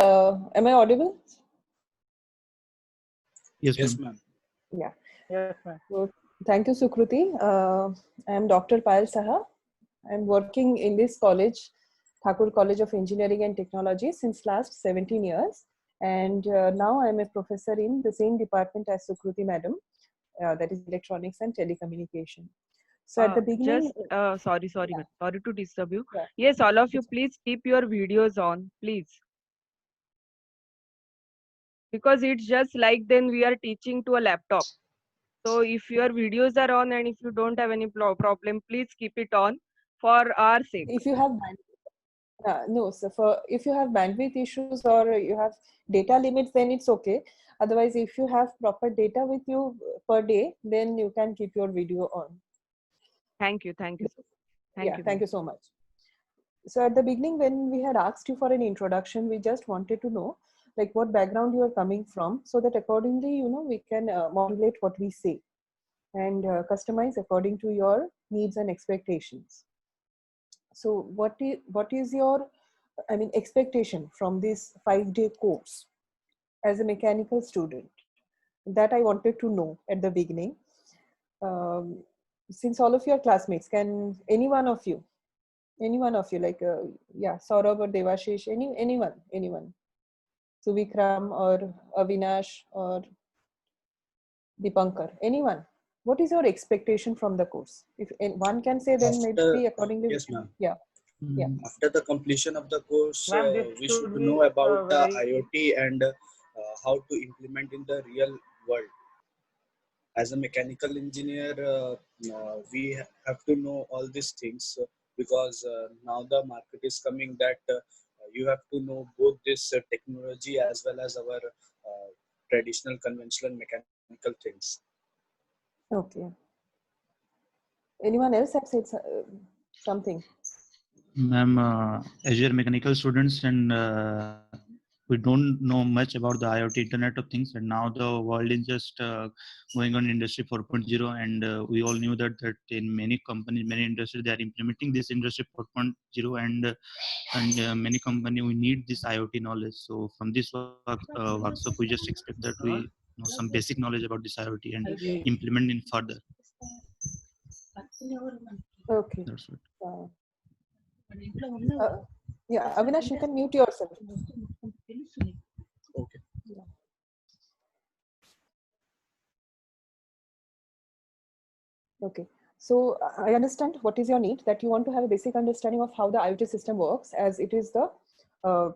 Am I audible? Yes, Yes, ma'am. ma'am. Yeah. Yes, ma'am. So, thank you, Sukruti. I am Dr. Payal Saha. I am working in this college, Thakur College of Engineering and Technology, since last 17 years. And now I am a professor in the same department as Sukruti Madam, that is Electronics and Telecommunication. So at the beginning, Sorry yeah, to disturb you. yeah. Yes, all of you, please keep your videos on, please. Because it's just like then we are teaching to a laptop. So if your videos are on and if you don't have any problem, please keep it on for our sake. If you have no, so for if you have bandwidth issues or you have data limits, then it's okay. Otherwise, if you have proper data with you per day, then you can keep your video on. Thank you. Thank you. Yeah, You. thank you so much. So at the beginning, when we had asked you for an introduction, we just wanted to know like what background you are coming from, so that accordingly, we can modulate what we say and customize according to your needs and expectations. So what is your, expectation from this 5-day course as a mechanical student? That I wanted to know at the beginning. Since all of your classmates, can any one of you like, Saurabh or Devashish, anyone, Suvikram or Avinash or Dipankar, anyone, what is your expectation from the course? If one can say, then maybe accordingly. Yes, ma'am. Yeah. Yeah. After the completion of the course, Ma'am, this we should should be know about the very IoT and how to implement in the real world. As a mechanical engineer, we have to know all these things because now the market is coming that you have to know both this technology as well as our traditional, conventional mechanical things. Okay. Anyone else have said something? Ma'am, as you're mechanical students and we don't know much about the IoT Internet of Things, and now the world is just going on Industry 4.0, and we all knew that in many companies, many industries, they are implementing this Industry 4.0, and many companies we need this IoT knowledge. So from this workshop, we just expect that we know some basic knowledge about this IoT and implement it further. Okay. That's it. Yeah, Avinash, you can mute yourself. Okay. Yeah. Okay. So I understand what is your need, that you want to have a basic understanding of how the IoT system works, as it is uh,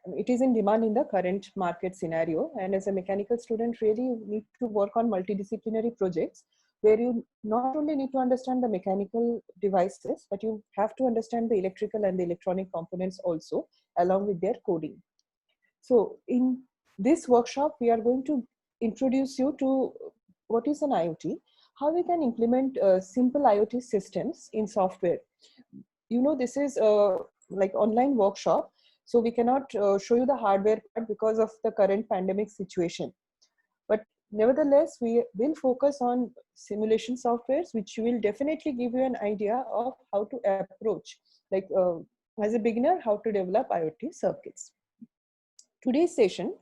in demand in the current market scenario. And as a mechanical student, really you need to work on multidisciplinary projects where you not only need to understand the mechanical devices, but you have to understand the electrical and the electronic components also, along with their coding. So in this workshop, we are going to introduce you to what is an IoT, how we can implement simple IoT systems in software. This is like online workshop, so we cannot show you the hardware part because of the current pandemic situation. But nevertheless, we will focus on simulation softwares, which will definitely give you an idea of how to approach, like as a beginner, how to develop IoT circuits. Today's session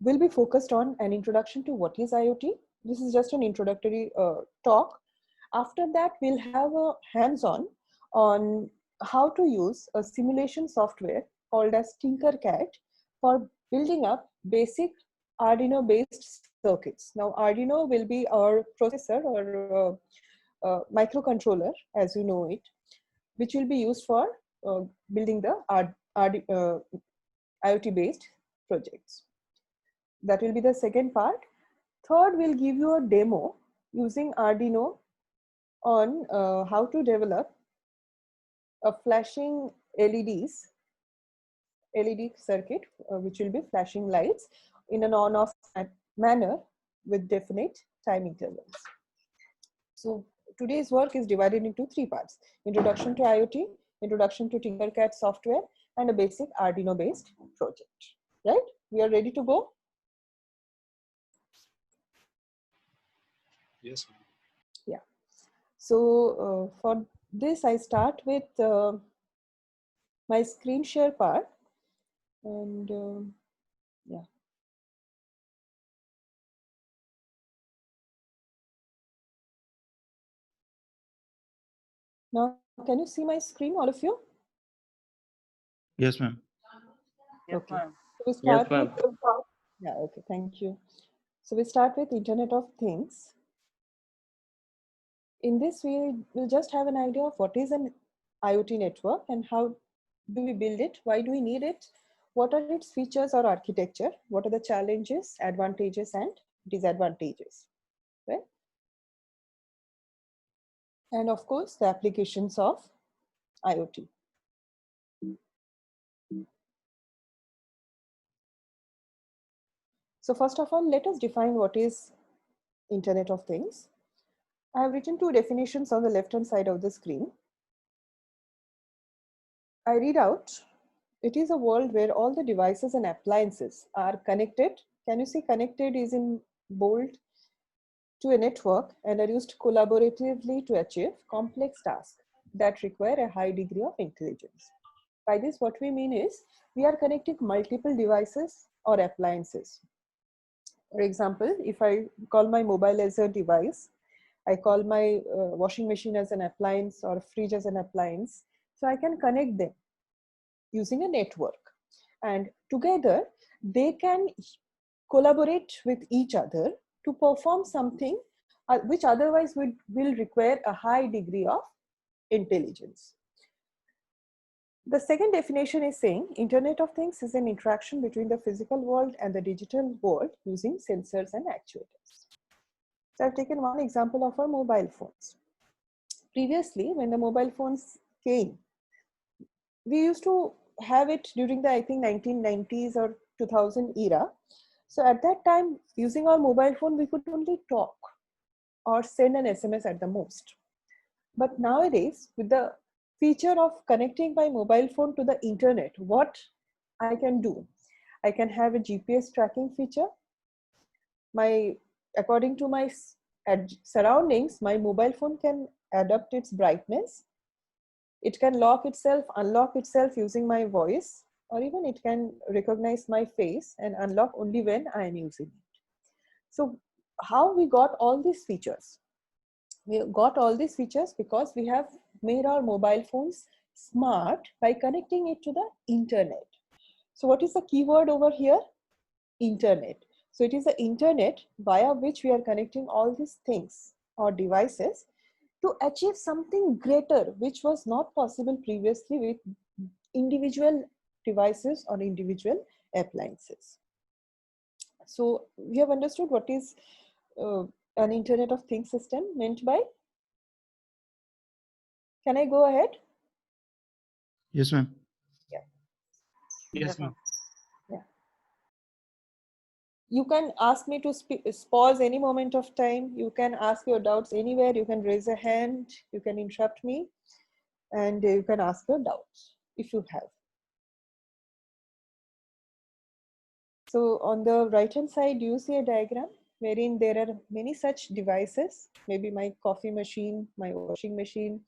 will be focused on an introduction to what is IoT. This is just an introductory talk. After that, we'll have a hands-on on how to use a simulation software called as Tinkercad for building up basic Arduino-based circuits. Now, Arduino will be our processor or microcontroller, as you know it, which will be used for building the IoT-based projects. That will be the second part. Third, we'll give you a demo using Arduino on how to develop a flashing LED circuit, which will be flashing lights in an on-off manner with definite time intervals. So today's work is divided into 3 parts: introduction to IoT, introduction to Tinkercad software, and a basic Arduino-based project. Right? We are ready to go? Yes, ma'am. Yeah. So for this, I start with my screen share part. And yeah. Now, can you see my screen, all of you? Yes, ma'am. Okay. So we Yes, start ma'am. with, yeah, okay, thank you. So we start with Internet of Things. In this, we will just have an idea of what is an IoT network and how do we build it, why do we need it, what are its features or architecture, what are the challenges, advantages and disadvantages, right? And of course, the applications of IoT. So first of all, let us define what is Internet of Things. I have written two definitions on the left-hand side of the screen. I read out, it is a world where all the devices and appliances are connected. Can you see connected is in bold, to a network and are used collaboratively to achieve complex tasks that require a high degree of intelligence. By this, what we mean is we are connecting multiple devices or appliances. For example, if I call my mobile as a device, I call my washing machine as an appliance or fridge as an appliance, so I can connect them using a network. And together, they can collaborate with each other to perform something which otherwise will require a high degree of intelligence. The second definition is saying Internet of Things is an interaction between the physical world and the digital world using sensors and actuators. So I've taken one example of our mobile phones. Previously, when the mobile phones came, we used to have it during the, I think, 1990s or 2000 era. So at that time, using our mobile phone, we could only talk or send an SMS at the most. But nowadays, with the feature of connecting my mobile phone to the internet, what I can do, I can have a GPS tracking feature. According to my surroundings, my mobile phone can adapt its brightness. It can lock itself, unlock itself using my voice, or even it can recognize my face and unlock only when I am using it. So how we got all these features? We got all these features because we have made our mobile phones smart by connecting it to the internet. So what is the keyword over here? Internet. So it is the internet via which we are connecting all these things or devices to achieve something greater, which was not possible previously with individual devices or individual appliances. So we have understood what is an Internet of Things system meant by. Can I go ahead? Yes, ma'am. Yeah. Yes, ma'am. Yeah. You can ask me to pause any moment of time. You can ask your doubts anywhere. You can raise a hand. You can interrupt me. And you can ask your doubts if you have. So on the right-hand side, you see a diagram wherein there are many such devices, maybe my coffee machine, my washing machine,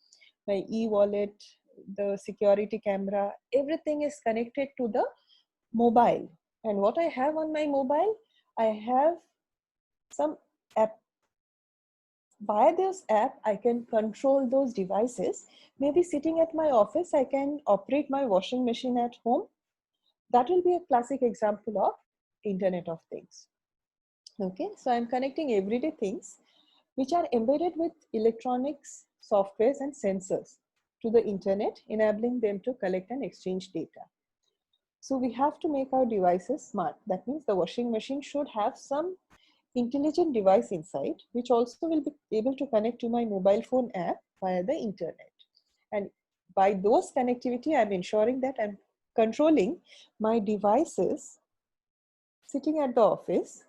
my e-wallet, the security camera, everything is connected to the mobile. And what I have on my mobile, I have some app. Via this app, I can control those devices. Maybe sitting at my office, I can operate my washing machine at home. That will be a classic example of Internet of Things. Okay, so I'm connecting everyday things which are embedded with electronics, softwares, and sensors to the internet, enabling them to collect and exchange data. So we have to make our devices smart. That means the washing machine should have some intelligent device inside, which also will be able to connect to my mobile phone app via the internet. And by those connectivity, I'm ensuring that I'm controlling my devices sitting at the office,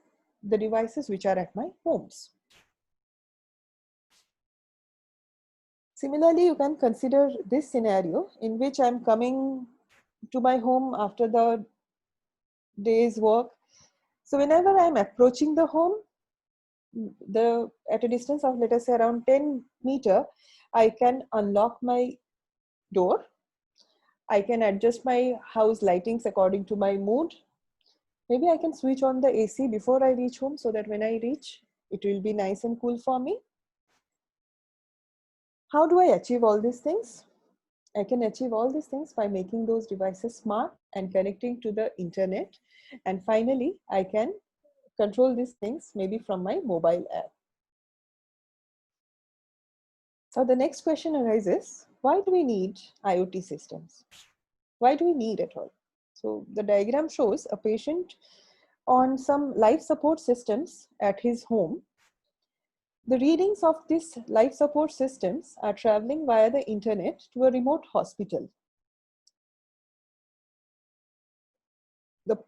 the devices which are at my homes. Similarly, you can consider this scenario in which I'm coming to my home after the day's work. So whenever I'm approaching the home, at a distance of, let us say, around 10 meters, I can unlock my door. I can adjust my house lightings according to my mood. Maybe I can switch on the AC before I reach home so that when I reach, it will be nice and cool for me. How do I achieve all these things? I can achieve all these things by making those devices smart and connecting to the internet. And finally, I can control these things maybe from my mobile app. So the next question arises, why do we need IoT systems? Why do we need at all? So the diagram shows a patient on some life support systems at his home. The readings of these life support systems are traveling via the internet to a remote hospital. The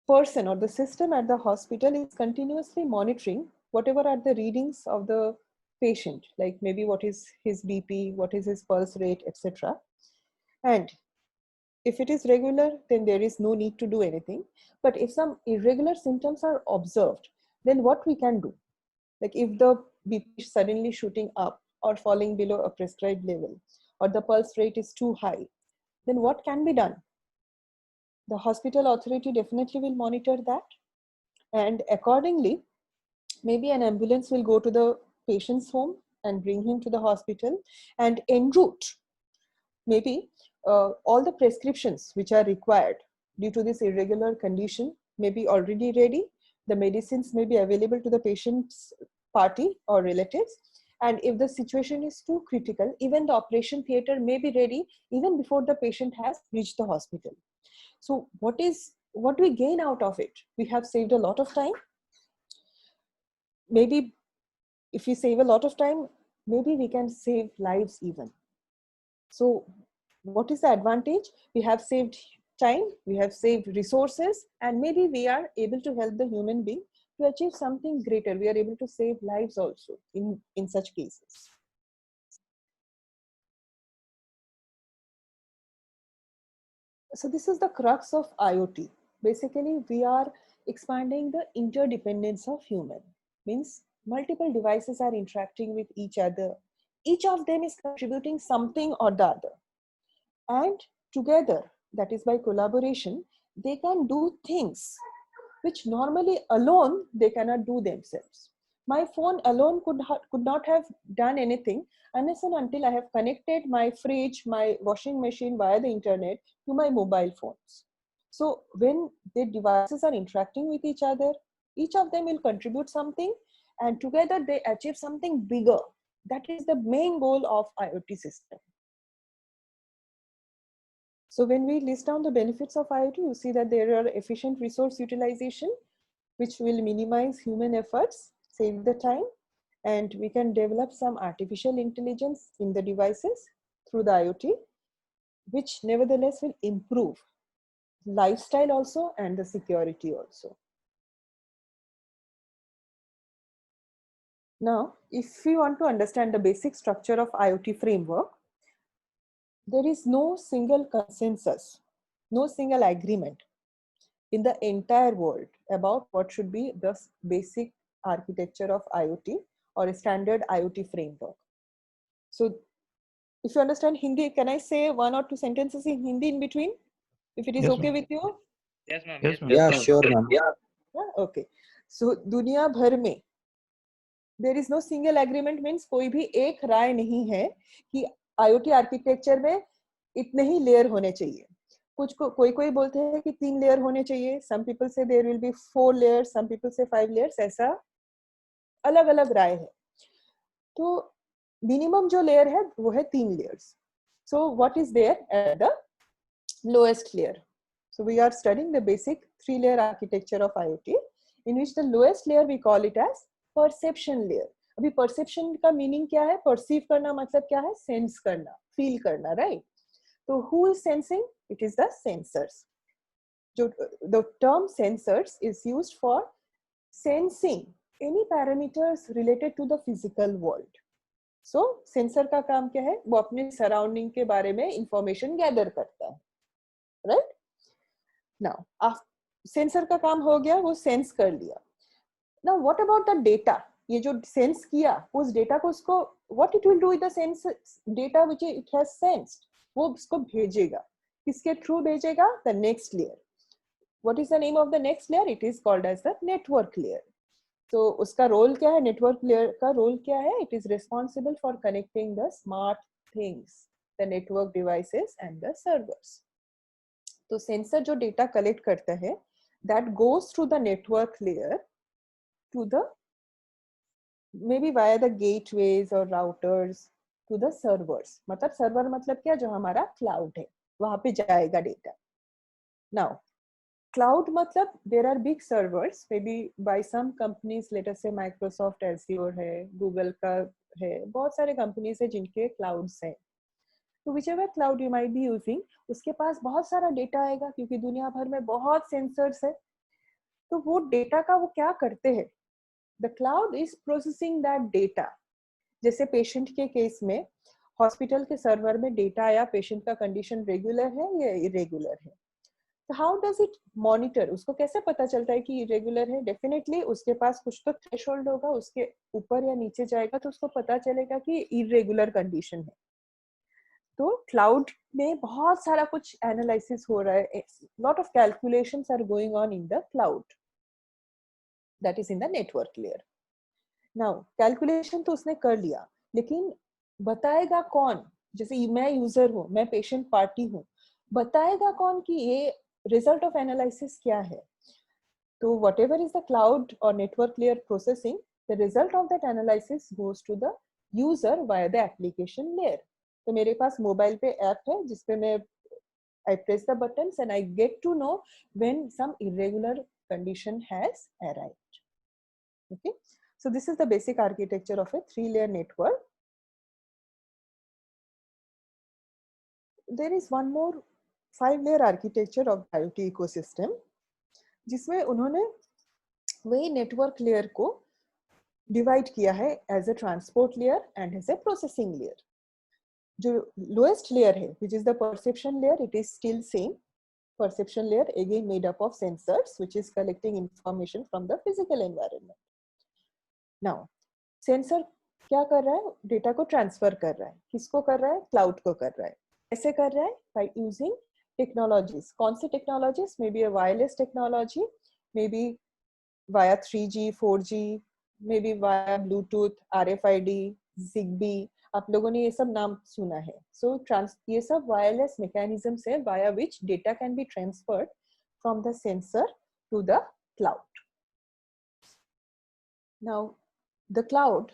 person or the system at the hospital is continuously monitoring whatever are the readings of the patient, like maybe what is his BP, what is his pulse rate, etc. And if it is regular, then there is no need to do anything. But if some irregular symptoms are observed, then what we can do? Like if the BP is suddenly shooting up or falling below a prescribed level, or the pulse rate is too high, then what can be done? The hospital authority definitely will monitor that. And accordingly, maybe an ambulance will go to the patient's home and bring him to the hospital, and en route, maybe all the prescriptions which are required due to this irregular condition may be already ready. The medicines may be available to the patient's party or relatives. And if the situation is too critical, even the operation theater may be ready even before the patient has reached the hospital. So what do we gain out of it? We have saved a lot of time. Maybe if we save a lot of time, maybe we can save lives even. So what is the advantage? We have saved time, we have saved resources, and maybe we are able to help the human being to achieve something greater. We are able to save lives also in such cases. So this is the crux of IoT. Basically, we are expanding the interdependence of human. Means multiple devices are interacting with each other. Each of them is contributing something or the other. And together, that is by collaboration, they can do things which normally alone they cannot do themselves. My phone alone could not have done anything unless and until I have connected my fridge, my washing machine via the internet to my mobile phones. So when the devices are interacting with each other, each of them will contribute something, and together they achieve something bigger. That is the main goal of IoT system. So when we list down the benefits of IoT, you see that there are efficient resource utilization, which will minimize human efforts, save the time, and we can develop some artificial intelligence in the devices through the IoT, which nevertheless will improve lifestyle also and the security also. Now, if we want to understand the basic structure of IoT framework, there is no single consensus, no single agreement in the entire world about what should be the basic architecture of IoT or a standard IoT framework. So if you understand Hindi, can I say one or two sentences in Hindi in between? If it is okay with you? Yes, ma'am. Yes, ma'am. Yeah, sure, ma'am. Yeah, okay. So दुनिया भर में there is no single agreement means कोई भी एक राय नहीं है कि IoT architecture में इतने ही लेयर होने चाहिए. कोई बोलते हैं कि 3 लेयर होने चाहिए. Some people say there will be 4 layers, some people say 5 layers. ऐसा अलग अलग राय है. तो मिनिमम जो लेयर है वो है 3 layers. So what is there at the lowest layer? So we are studying the basic 3-layer architecture of IoT, in which the lowest layer we call it as perception layer. अभी perception का meaning क्या है? Perceive करना मतलब क्या है? Sense करना, feel करना, right? So who is sensing? It is the sensors. The term sensors is used for sensing any parameters related to the physical world. So sensor का काम क्या है? वो अपने surrounding के बारे में information gather करता है, right? Now, सेंसर का काम हो गया, वो सेंस कर लिया. Now, what about the data? ये जो सेंस किया, उस डेटा को उसको what it will do with the sense data which it has sensed? वो उसको भेजेगा. किसके थ्रू भेजेगा? The next layer. What is the name of the next layer? It is called as the network layer. तो उसका role क्या है? Network layer का रोल क्या है? It is responsible for connecting the smart things, the network devices and the servers. तो sensor जो data collect करता है, that goes through the network layer to the maybe via the gateways or routers to the servers. मतलब server मतलब क्या? जो हमारा cloud है, वहां पे जाएगा data. Now cloud matlab there are big servers maybe by some companies, let us say Microsoft Azure है, Google का है, बहुत सारे companies है जिनके clouds हैं. तो whichever cloud you might be using, उसके पास बहुत सारा डेटा आएगा क्योंकि दुनिया भर में बहुत सेंसर्स है. तो वो डेटा का वो क्या करते हैं? The cloud is processing that data. जैसे पेशेंट के केस में हॉस्पिटल के सर्वर में डेटा आया, पेशेंट का कंडीशन रेगुलर है या इरेगुलर है. तो हाउ डज इट मॉनिटर? उसको कैसे पता चलता है कि इरेगुलर है? डेफिनेटली उसके पास कुछ तो थ्रेशोल्ड होगा, उसके ऊपर या नीचे जाएगा तो उसको पता चलेगा कि इरेगुलर कंडीशन है. तो क्लाउड में बहुत सारा कुछ एनालिसिस हो रहा है. Lot of calculations are going on in the cloud, that is in the network layer. Now calculation तो उसने कर लिया, लेकिन बताएगा कौन? जैसे मैं यूजर हूँ, मैं पेशेंट पार्टी हूँ, बताएगा कौन कि ये रिजल्ट ऑफ एनालिसिस क्या है? तो whatever is the cloud or network layer processing, the result of that analysis goes to the user via the application layer. तो मेरे पास मोबाइल पे ऐप है जिसपे मैं I press the buttons and I get to know when some irregular condition has arrived. Okay, so this is the basic architecture of a 3-layer network. There is one more 5-layer architecture of IoT ecosystem, जिसमें उन्होंने वही network layer को divide किया है as a transport layer and as a processing layer. जो lowest layer है, which is the perception layer, it is still same. Perception layer again made up of sensors which is collecting information from the physical environment. Now sensor क्या कर रहा है? Data को transfer कर रहा है. किसको कर रहा है? क्लाउड को कर रहा है. कैसे कर रहा है? By using technologies. कौन सी technologies? Maybe a wireless technology, maybe via 3G, 4G, maybe via Bluetooth, RFID, Zigbee. आप लोगों ने ये सब नाम सुना है. So ये सब wireless mechanisms है via which data can be transferred from the sensor to the cloud. Now the cloud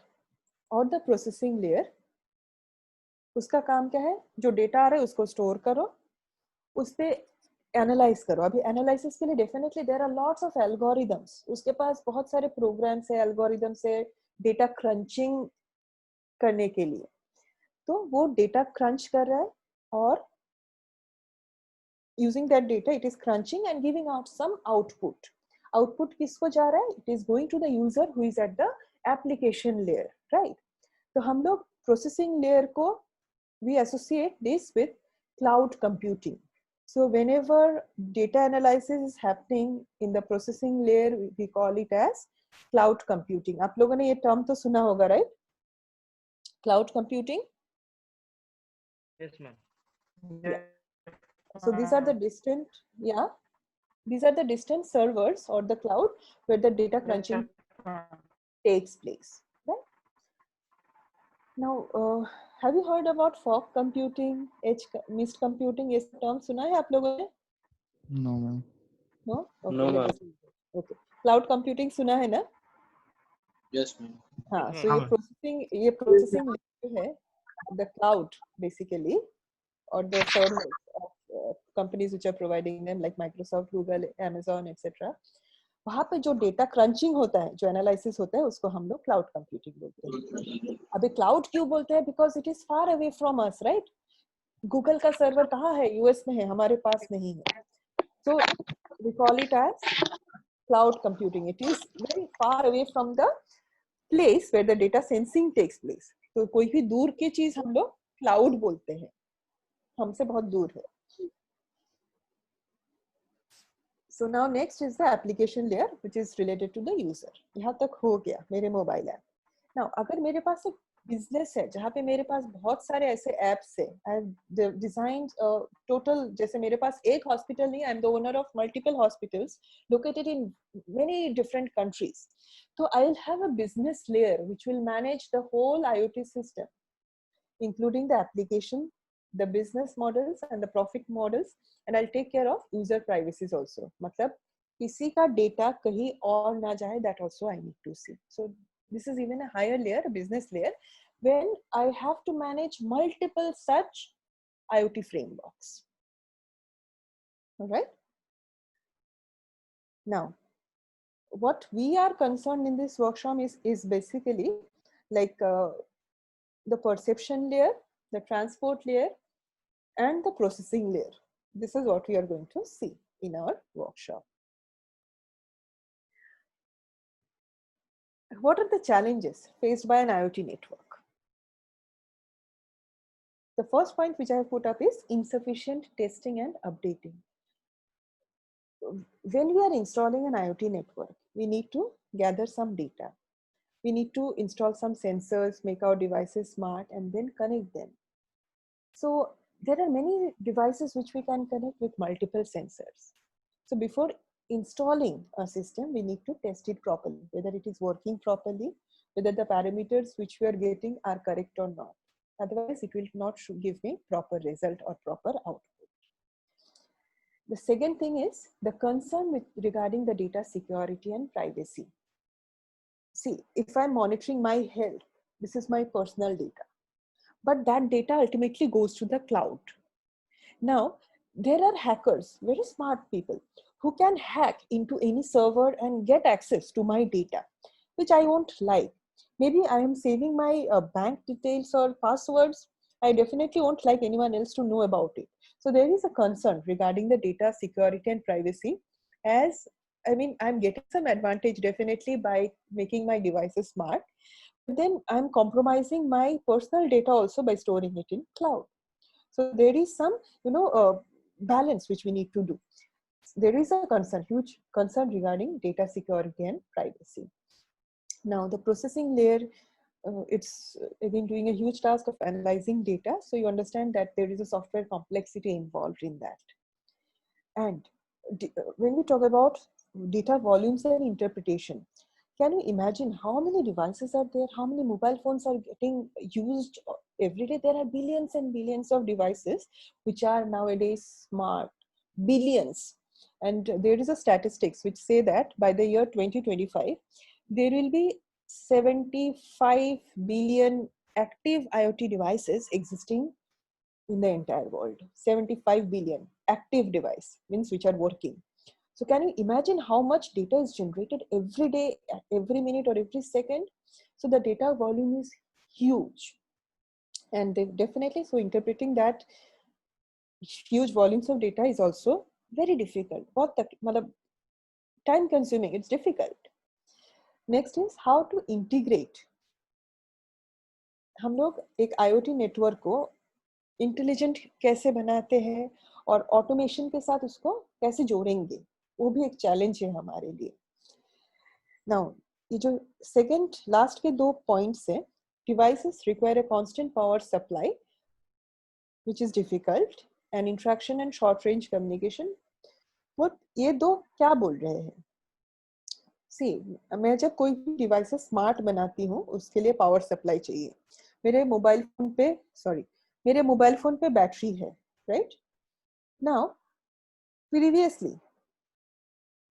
or the processing layer, उसका काम क्या है? जो डेटा आ रहा है उसको स्टोर करो, उस पे एनालाइज करो. अभी एनालिसिस के लिए definitely there are lots of algorithms. उसके पास बहुत सारे प्रोग्राम्स है, एल्गोरिदम्स है डेटा क्रंचिंग करने के लिए. तो वो डेटा क्रंच कर रहा है और using that data it is crunching and giving out some output. Output किसको जा रहा है? It is going to the user who is at the application layer, right? तो हम लोग प्रोसेसिंग लेयर को we associate this with cloud computing. So whenever data analysis is happening in the processing layer, we call it as cloud computing. आप लोगों ने ये term तो सुना होगा, right? Cloud computing. Yes, ma'am. Yeah. So these are the distant, yeah. These are the distant servers or the cloud where the data crunching takes place, right? Now, have you heard about fog computing, edge mist computing? ये term सुना है आप लोगों ने? No, ma'am. No? Okay, No, let ma'am. us see. Okay. Cloud computing सुना है ना? Yes, ma'am. हाँ, Yes, so ma'am. ये processing जो है, the cloud basically, or the servers of companies which are providing them like Microsoft, Google, Amazon, etc. वहाँ पे जो डेटा क्रंचिंग होता है, जो एनालिसिस होता है, उसको हम लोग क्लाउड कंप्यूटिंग बोलते हैं. अभी क्लाउड क्यों बोलते हैं? Because it is far away from us, right? Google का सर्वर कहाँ है? यूएस में है, हमारे पास नहीं है. So we call it as cloud computing. It is very far away from the place where the data sensing takes place. तो कोई भी दूर की चीज हम लोग क्लाउड बोलते हैं, हमसे बहुत दूर है. So now next is the application layer which is related to the user. यहाँ तक हो गया मेरे मोबाइल ऐप. Now अगर मेरे पास एक बिजनेस है जहाँ पे मेरे पास बहुत सारे ऐसे एप्स है, आई हैव डिजाइन्ड टोटल, जैसे मेरे पास एक हॉस्पिटल नहीं, I am the owner of multiple hospitals located in many different countries. तो I will have a business layer which will manage the whole IoT system, including the application, the business models and the profit models, and I'll take care of user privacies also. मतलब किसी का data कहीं और ना जाए, that also I need to see. So this is even a higher layer, a business layer, when I have to manage multiple such IoT frameworks. All right. Now, what we are concerned in this workshop is basically like the perception layer, the transport layer, and the processing layer. This is what we are going to see in our workshop. What are the challenges faced by an IoT network? The first point which I have put up is insufficient testing and updating. When we are installing an IoT network, we need to gather some data. We need to install some sensors, make our devices smart, and then connect them. So there are many devices which we can connect with multiple sensors. So before installing a system, we need to test it properly, whether it is working properly, whether the parameters which we are getting are correct or not. Otherwise, it will not give me proper result or proper output. The second thing is the concern regarding the data security and privacy. See, if I'm monitoring my health, this is my personal data, but that data ultimately goes to the cloud. Now, there are hackers, very smart people, who can hack into any server and get access to my data, which I won't like. Maybe I am saving my bank details or passwords. I definitely won't like anyone else to know about it. So there is a concern regarding the data security and privacy, as I mean, I'm getting some advantage definitely by making my devices smart, but then I'm compromising my personal data also by storing it in cloud. So there is some, balance which we need to do. There is a concern, huge concern regarding data security and privacy. Now the processing layer, it's again doing a huge task of analyzing data. So you understand that there is a software complexity involved in that. And when we talk about data volumes and interpretation, can you imagine how many devices are there? How many mobile phones are getting used every day? There are billions and billions of devices which are nowadays smart, billions. And there is a statistics which say that by the year 2025, there will be 75 billion active IoT devices existing in the entire world. 75 billion active device means which are working. So can you imagine how much data is generated every day, every minute or every second? So the data volume is huge. And definitely, so interpreting that huge volumes of data is also very difficult. Time consuming, it's difficult. Next is how to integrate. हम लोग एक IoT network को intelligent कैसे बनाते हैं और automation के साथ उसको कैसे जोड़ेंगे, वो भी एक चैलेंज है हमारे लिए. नाउ ये जो सेकंड लास्ट के 2 पॉइंट्स हैं, devices require a constant power supply which is difficult, and interaction and short range communication. वो ये दो क्या बोल रहे हैं? See, मैं जब कोई भी डिवाइसेस स्मार्ट बनाती हूँ उसके लिए पावर सप्लाई चाहिए. मेरे मोबाइल फोन पे बैटरी है, राइट? नाउ प्रीवियसली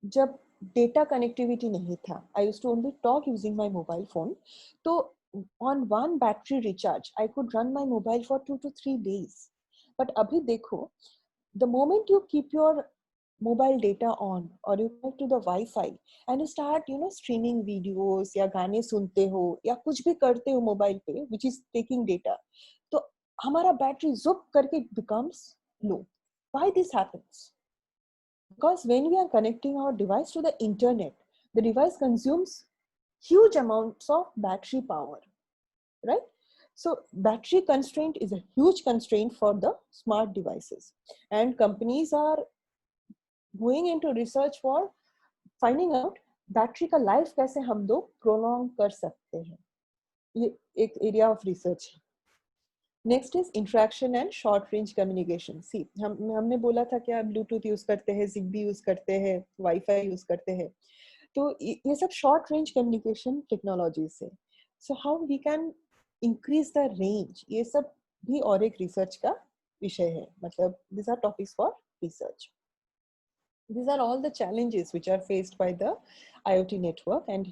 जब डेटा कनेक्टिविटी नहीं था, I used to only talk using my mobile phone, तो on one battery recharge I could run my mobile for 2 to 3 days. But अभी देखो, the moment you keep your mobile data on or you connect to the Wi-Fi and you start streaming videos या गाने सुनते हो या कुछ भी करते हो मोबाइल पे which is taking data, तो हमारा बैटरी zup करके becomes low. Why this happens? Because when we are connecting our device to the internet, the device consumes huge amounts of battery power, right? So battery constraint is a huge constraint for the smart devices, and companies are going into research for finding out battery का life कैसे हम लोग prolong कर सकते हैं. ये एक area of research है. Next is interaction and short range communication. See हमने बोला था कि आप ब्लूटूथ यूज करते हैं, zigbee यूज करते हैं, वाईफाई यूज करते हैं, तो ये सब शॉर्ट रेंज कम्युनिकेशन टेक्नोलॉजी से. So how we can increase the range, ये सब भी और एक रिसर्च का विषय है. मतलब these are topics for research. These are all the challenges which are faced by the IoT network, and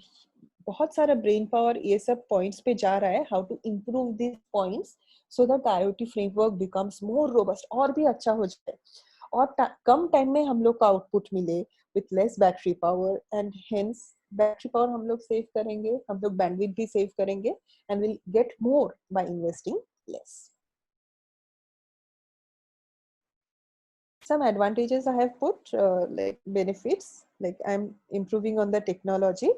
बहुत सारा ब्रेन पावर ये सब पॉइंट्स पे जा रहा है. How to improve this points so that IoT framework becomes more robust, और भी अच्छा हो जाए, और कम टाइम में हम लोग का आउटपुट मिले with less battery power, and hence battery power हम लोग सेव करेंगे, हम लोग बैंडविड्थ भी सेव करेंगे, and will get more by investing less. Some advantages I have put, like benefits, like I'm improving on the technology,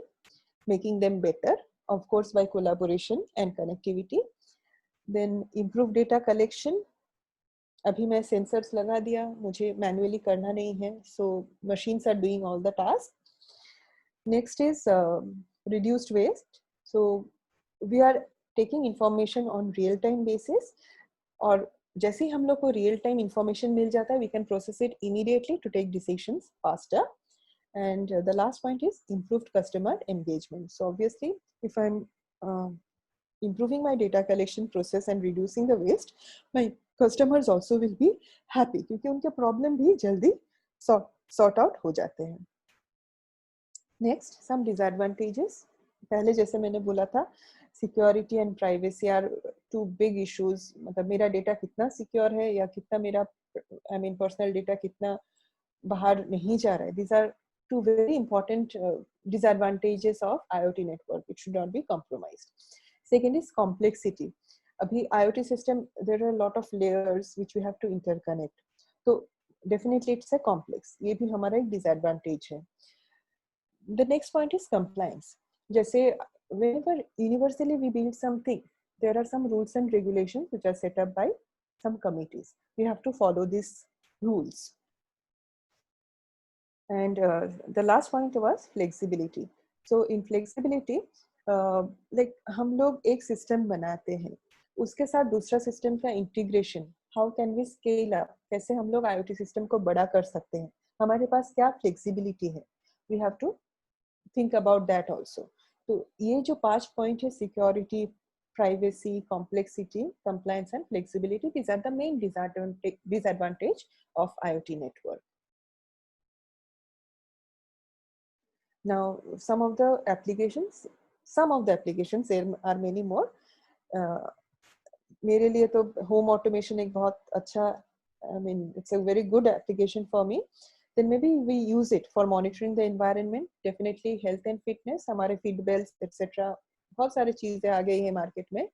making them better, of course by collaboration and connectivity. Then improve data collection. अभी मैं sensors लगा दिया, मुझे manually करना नहीं है, so machines are doing all the tasks. Next is reduced waste. So we are taking information on real time basis, और जैसे ही हम लोग को रियल टाइम इंफॉर्मेशन मिल जाता है, we can process it immediately to take decisions faster. And the last point is improved customer engagement. So obviously if I am improving my data collection process and reducing the waste, my customers also will be happy, क्योंकि उनके problem भी जल्दी sort out हो जाते हैं. Next, some disadvantages. पहले जैसे मैंने बोला था, security and privacy are two big issues. मतलब मेरा डेटा कितना सिक्योर है, या कितना मेरा पर्सनल डेटा कितना बाहर नहीं जा रहा है. These are two very important disadvantages of IoT network. It should not be compromised. Second is complexity. अभी IoT system, there are a lot of layers which we have to interconnect. So definitely it's a complex. ये भी हमारा एक disadvantage है. The next point is compliance. जैसे whenever universally we build something, there are some rules and regulations which are set up by some committees. We have to follow these rules. And the last point was flexibility. So in flexibility, like हम लोग एक system बनाते हैं, उसके साथ दूसरा system का integration, how can we scale up, कैसे हम लोग IoT system को बड़ा कर सकते हैं, हमारे पास क्या flexibility है, we have to think about that also. तो ये जो 5 पॉइंट है, security, privacy, complexity, compliance and flexibility, these are the main disadvantage of IoT network. Now some of the applications, there are many more. मेरे लिए तो home automation एक बहुत अच्छा, I mean it's a very good application for me. Then maybe we use it for monitoring the environment. Definitely health and fitness, हमारे feed bells etc. बहुत सारी चीजें आ गई है मार्केट में.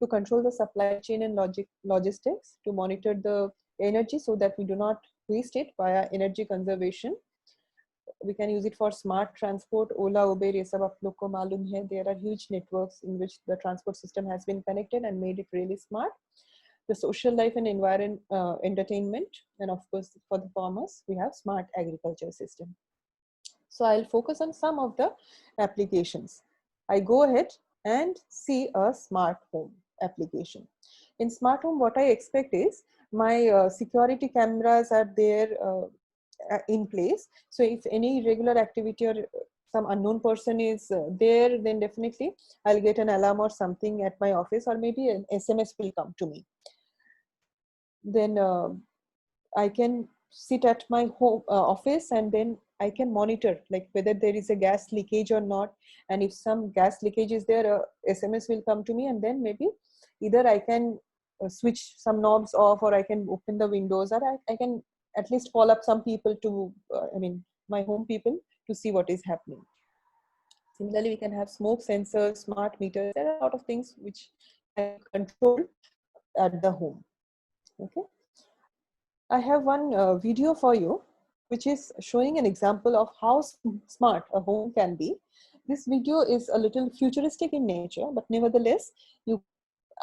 To control the supply chain and logistics, to monitor the energy so that we do not waste it via energy conservation. We can use it for smart transport. Ola, Uber, ये सब आप लोग को मालूम है. There are huge networks in which the transport system has been connected and made it really smart. The social life and entertainment, and of course for the farmers we have smart agriculture system. So I'll focus on some of the applications. I go ahead and see a smart home application. In smart home, what I expect is my security cameras are there in place. So if any irregular activity or some unknown person is there, then definitely I'll get an alarm or something at my office, or maybe an SMS will come to me. Then I can sit at my home office, and then I can monitor like whether there is a gas leakage or not. And if some gas leakage is there, SMS will come to me, and then maybe either I can switch some knobs off, or I can open the windows, or I can at least call up some people to, my home people, to see what is happening. Similarly, we can have smoke sensors, smart meters. There are a lot of things which can control at the home. Okay. I have one video for you, which is showing an example of how smart a home can be. This video is a little futuristic in nature, but nevertheless,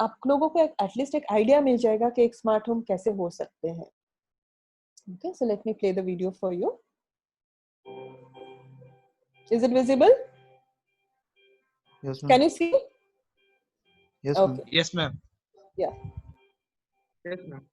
आप लोगों को at least एक idea मिल जाएगा कि एक smart home कैसे हो सकते हैं. Okay, so let me play the video for you. Is it visible? Yes, ma'am. Can you see? Yes, ma'am. Okay. Yes, ma'am. Yeah. Yes, ma'am.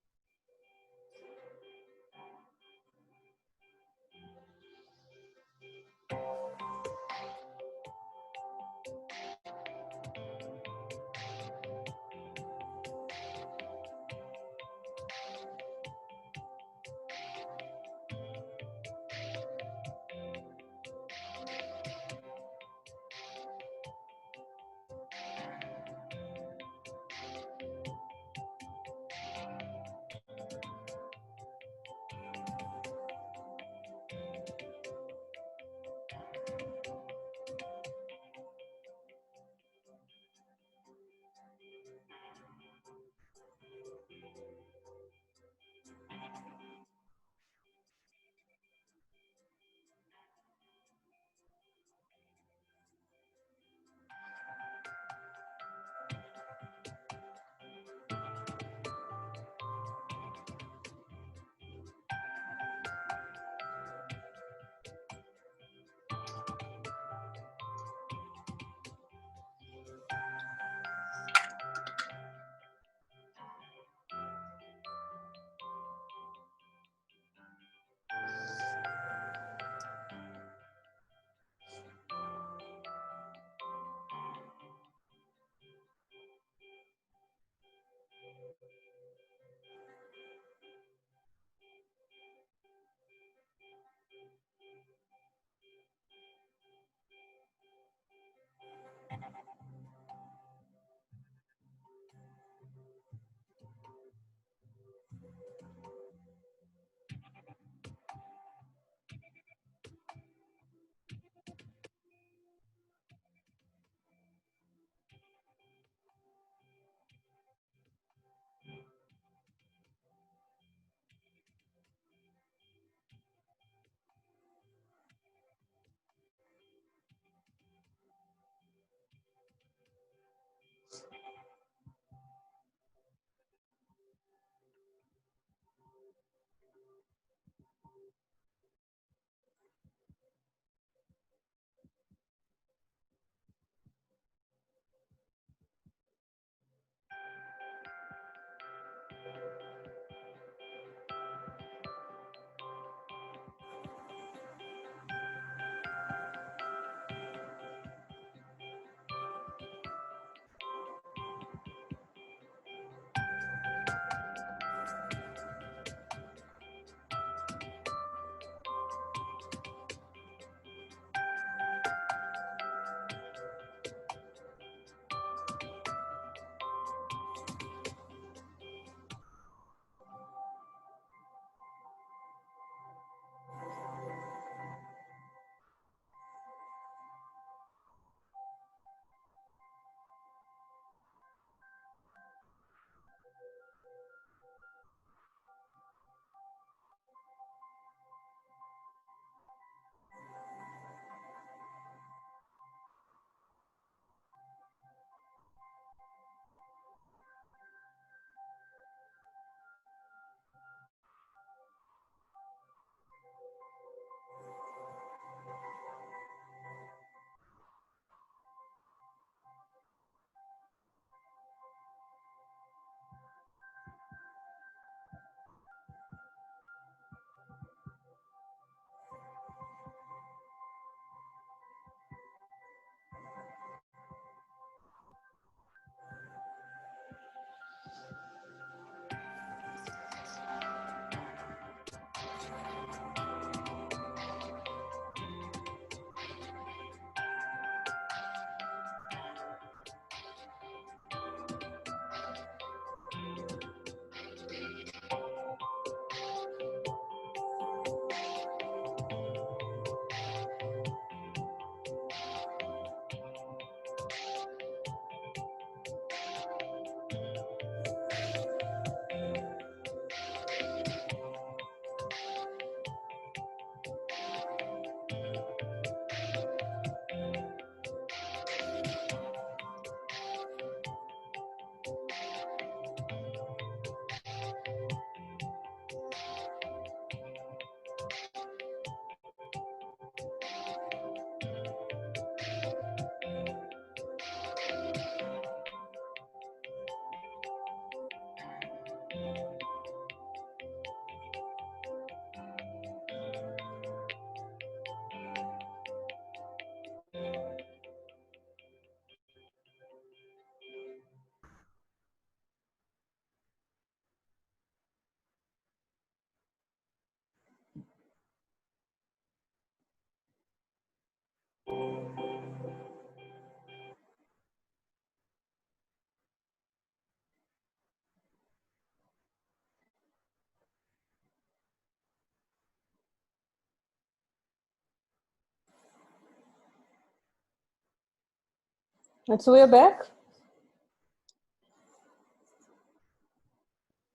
And so we're back.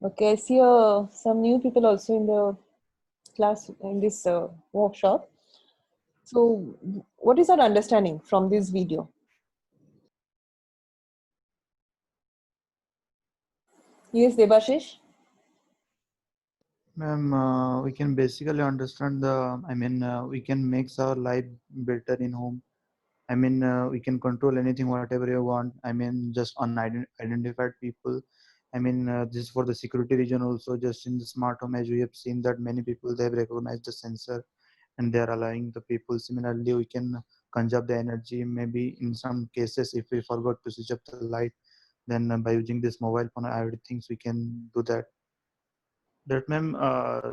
Okay, I see some new people also in the class in this workshop. So what is our understanding from this video? Yes, Debashish? Ma'am, we can basically understand we can make our life better in home. We can control anything, whatever you want. Just unidentified people. This is for the security reason also. Just in the smart home, as we have seen that many people they have recognized the sensor and they are allowing the people. Similarly, we can conserve the energy. Maybe in some cases, if we forgot to switch off the light, then by using this mobile phone, IoT things, we can do that. That ma'am,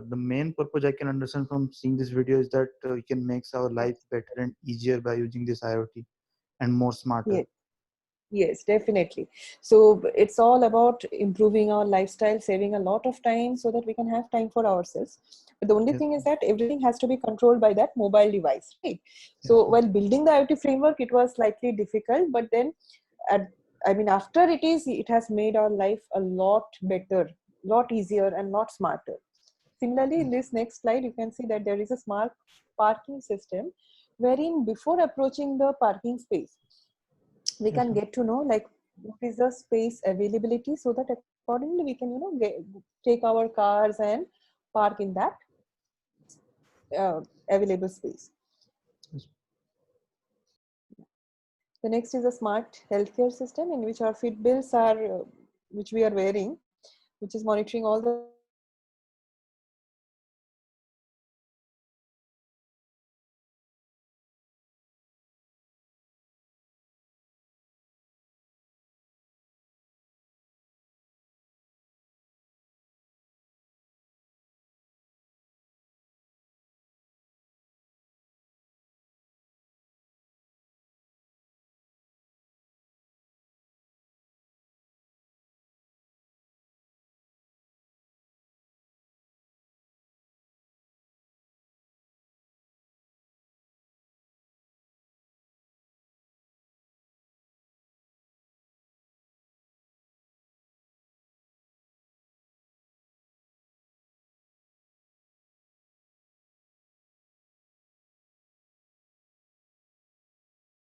the main purpose I can understand from seeing this video is that we can make our life better and easier by using this IoT and more smarter. Yes. Yes, definitely. So it's all about improving our lifestyle, saving a lot of time so that we can have time for ourselves. But the only Yes, thing is that everything has to be controlled by that mobile device, right? yes, So ma'am. while building the IoT framework, it was slightly difficult, but then after it has made our life a lot better, lot easier and lot smarter. Similarly, in this next slide, you can see that there is a smart parking system wherein before approaching the parking space, we Yes, can ma'am. get to know like what is the space availability so that accordingly we can take our cars and park in that available space. Yes. The next is a smart healthcare system in which our fit bills are which we are wearing, which is monitoring all the